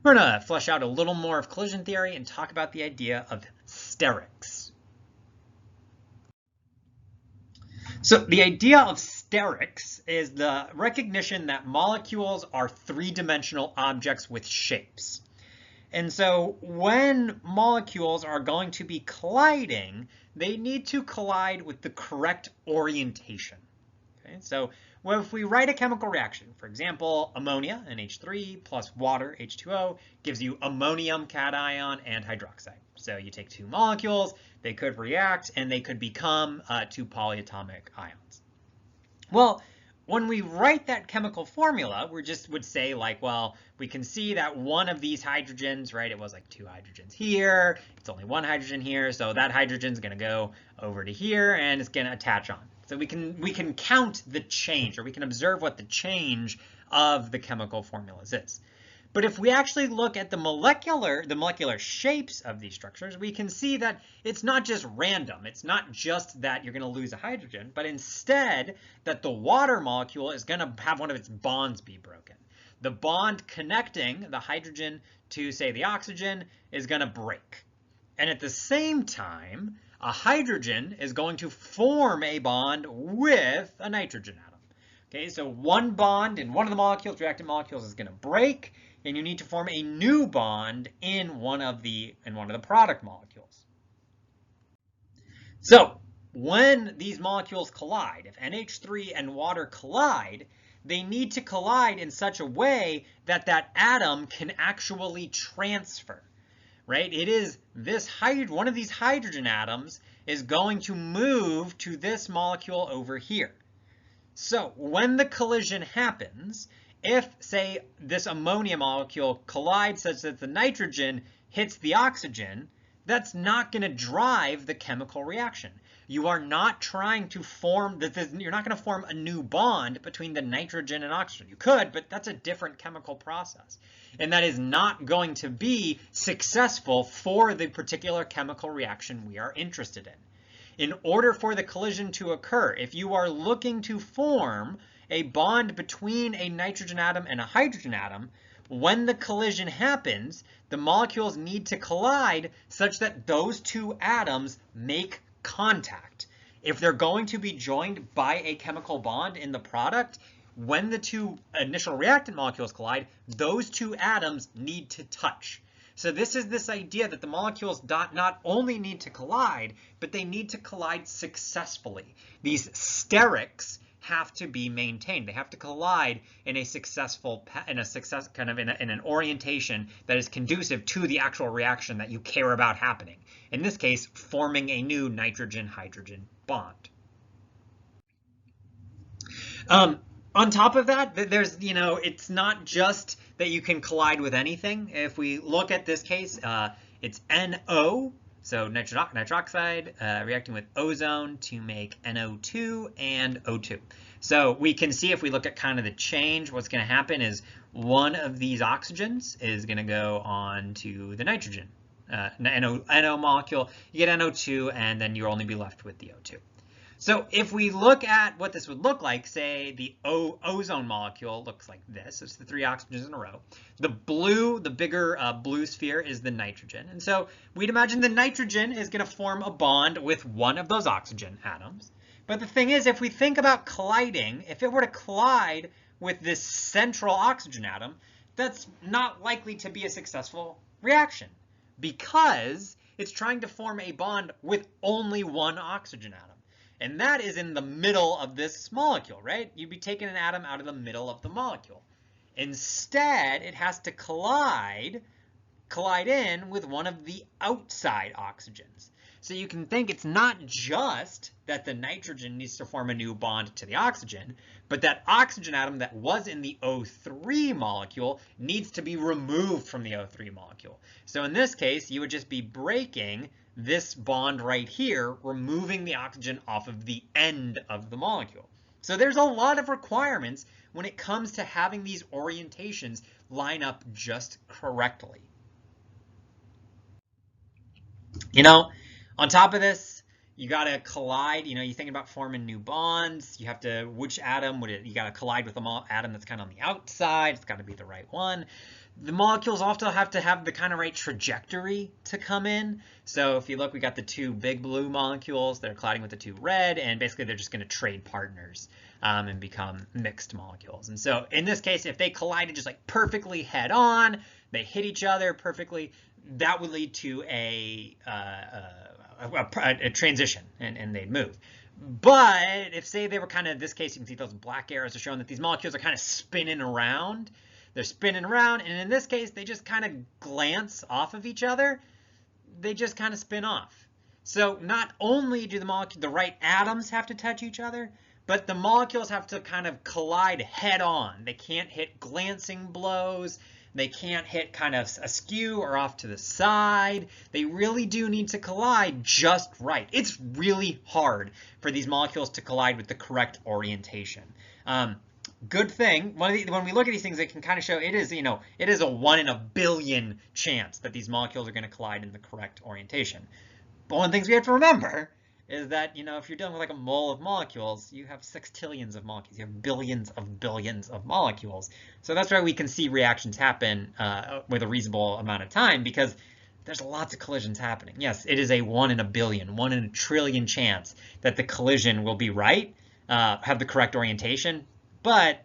we're going to flesh out a little more of collision theory and talk about the idea of sterics. So the idea of sterics is the recognition that molecules are three-dimensional objects with shapes. And so when molecules are going to be colliding, they need to collide with the correct orientation. Okay? So if we write a chemical reaction, for example, ammonia, NH3, plus water, H2O, gives you ammonium cation and hydroxide. So you take two molecules, they could react, and they could become two polyatomic ions. Well, when we write that chemical formula, we just would say like, well, we can see that one of these hydrogens, right, it was like two hydrogens here, it's only one hydrogen here, so that hydrogen's going to go over to here and it's going to attach on. So we can count the change, or we can observe what the change of the chemical formulas is. But if we actually look at the molecular shapes of these structures, we can see that it's not just random. It's not just that you're going to lose a hydrogen, but instead that the water molecule is going to have one of its bonds be broken. The bond connecting the hydrogen to, say, the oxygen is going to break. And at the same time, a hydrogen is going to form a bond with a nitrogen atom. Okay, so one bond in one of the molecules, reactant molecules, is going to break, and you need to form a new bond in one of the product molecules. So when these molecules collide, if NH3 and water collide, they need to collide in such a way that that atom can actually transfer, right? It is this one of these hydrogen atoms is going to move to this molecule over here. So when the collision happens, if, say, this ammonia molecule collides such that the nitrogen hits the oxygen, that's not going to drive the chemical reaction. You are not trying to form, you're not going to form a new bond between the nitrogen and oxygen. You could, but that's a different chemical process. And that is not going to be successful for the particular chemical reaction we are interested in. In order for the collision to occur, if you are looking to form a bond between a nitrogen atom and a hydrogen atom, when the collision happens, the molecules need to collide such that those two atoms make contact. If they're going to be joined by a chemical bond in the product, when the two initial reactant molecules collide, those two atoms need to touch. So this is this idea that the molecules not only need to collide, but they need to collide successfully. These sterics have to be maintained. They have to collide in a in an orientation that is conducive to the actual reaction that you care about happening. In this case, forming a new nitrogen-hydrogen bond. On top of that, there's, it's not just that you can collide with anything. If we look at this case, it's NO, so nitroxide reacting with ozone to make NO2 and O2. So we can see if we look at kind of the change, what's going to happen is one of these oxygens is going to go on to the nitrogen, NO molecule. You get NO2, and then you'll only be left with the O2. So if we look at what this would look like, say the ozone molecule looks like this. It's the three oxygens in a row. The bigger blue sphere is the nitrogen. And so we'd imagine the nitrogen is going to form a bond with one of those oxygen atoms. But the thing is, if we think about colliding, if it were to collide with this central oxygen atom, that's not likely to be a successful reaction because it's trying to form a bond with only one oxygen atom. And that is in the middle of this molecule, right? You'd be taking an atom out of the middle of the molecule. Instead, it has to collide in with one of the outside oxygens. So you can think it's not just that the nitrogen needs to form a new bond to the oxygen, but that oxygen atom that was in the O3 molecule needs to be removed from the O3 molecule. So in this case, you would just be breaking this bond right here, removing the oxygen off of the end of the molecule. So there's a lot of requirements when it comes to having these orientations line up just correctly. On top of this, you got to collide. You know, you think about forming new bonds. You have to, which atom would it, you got to collide with the atom that's kind of on the outside. It's got to be the right one. The molecules also have to have the kind of right trajectory to come in. So if you look, we got the two big blue molecules that are colliding with the two red, and basically they're just going to trade partners and become mixed molecules. And so in this case, if they collided just like perfectly head on, they hit each other perfectly, that would lead to a transition, and they'd move. But if, say, they were kind of, in this case, you can see those black arrows are showing that these molecules are kind of spinning around. They're spinning around, and in this case, they just kind of glance off of each other. They just kind of spin off. So not only do the right atoms have to touch each other, but the molecules have to kind of collide head on. They can't hit glancing blows. They can't hit kind of askew or off to the side. They really do need to collide just right. It's really hard for these molecules to collide with the correct orientation. Good thing, when we look at these things, it can kind of show it is, it is a 1 in a billion chance that these molecules are going to collide in the correct orientation. But one of the things we have to remember is that, if you're dealing with like a mole of molecules, you have sextillions of molecules. You have billions of molecules. So that's why we can see reactions happen with a reasonable amount of time, because there's lots of collisions happening. Yes, it is a 1 in a billion, 1 in a trillion chance that the collision will be right, have the correct orientation, but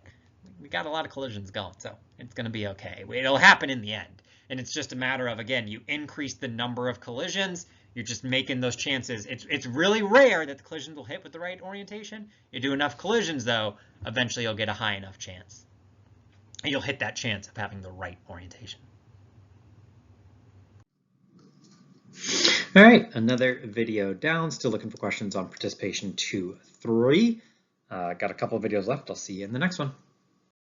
we got a lot of collisions going, so it's going to be okay. It'll happen in the end. And it's just a matter of, again, you increase the number of collisions, you're just making those chances. It's really rare that the collisions will hit with the right orientation. You do enough collisions, though, eventually you'll get a high enough chance. And you'll hit that chance of having the right orientation. All right, another video down. Still looking for questions on participation 2-3. Got a couple of videos left. I'll see you in the next one.